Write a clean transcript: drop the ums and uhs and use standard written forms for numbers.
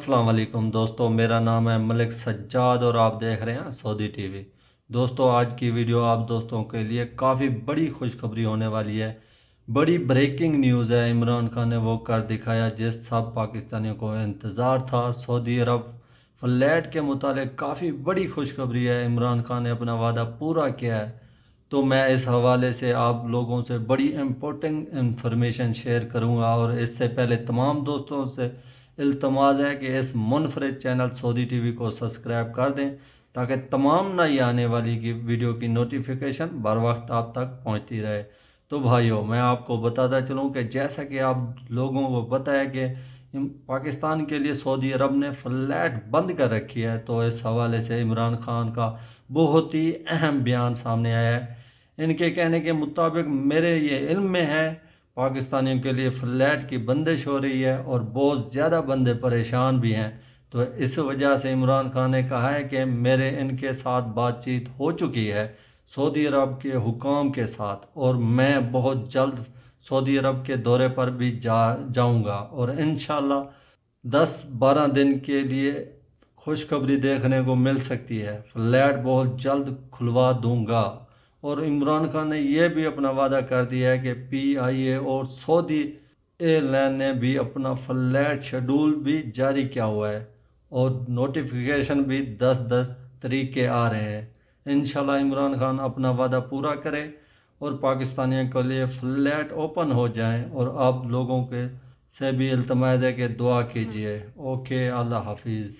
अस्सलाम वालेकुम दोस्तों, मेरा नाम है मलिक सज्जाद और आप देख रहे हैं सऊदी टीवी। दोस्तों, आज की वीडियो आप दोस्तों के लिए काफ़ी बड़ी खुशखबरी होने वाली है। बड़ी ब्रेकिंग न्यूज़ है। इमरान खान ने वो कर दिखाया जिस सब पाकिस्तानियों को इंतज़ार था। सऊदी अरब फ्लैट के मुतालिक काफ़ी बड़ी खुशखबरी है। इमरान खान ने अपना वादा पूरा किया है। तो मैं इस हवाले से आप लोगों से बड़ी इम्पोर्टेंट इंफॉर्मेशन शेयर करूंगा, और इससे पहले तमाम दोस्तों से इल्तमास है कि इस मुनफरिद चैनल सऊदी टीवी को सब्सक्राइब कर दें ताकि तमाम नई आने वाली की वीडियो की नोटिफिकेशन बर वक्त आप तक पहुंचती रहे। तो भाइयों, मैं आपको बताता चलूं कि जैसा कि आप लोगों को पता है कि पाकिस्तान के लिए सऊदी अरब ने फ्लैट बंद कर रखी है, तो इस हवाले से इमरान खान का बहुत ही अहम बयान सामने आया है। इनके कहने के मुताबिक मेरे ये इल्म में है पाकिस्तानियों के लिए फ्लैट की बंदिश हो रही है और बहुत ज़्यादा बंदे परेशान भी हैं। तो इस वजह से इमरान खान ने कहा है कि मेरे इनके साथ बातचीत हो चुकी है सऊदी अरब के हुकाम के साथ, और मैं बहुत जल्द सऊदी अरब के दौरे पर भी जाऊंगा और इंशाल्लाह 10-12 दिन के लिए खुशखबरी देखने को मिल सकती है। फ्लैट बहुत जल्द खुलवा दूंगा। और इमरान खान ने यह भी अपना वादा कर दिया है कि PIA और सऊदी एयरलाइन ने भी अपना फ्लैट शेड्यूल भी जारी किया हुआ है और नोटिफिकेशन भी 10-10 तरीके आ रहे हैं। इंशाल्लाह इमरान खान अपना वादा पूरा करे और पाकिस्तानियों के लिए फ्लैट ओपन हो जाएं, और आप लोगों के से भी इल्तमास है कि दुआ कीजिए। ओके, अल्लाह हाफिज़।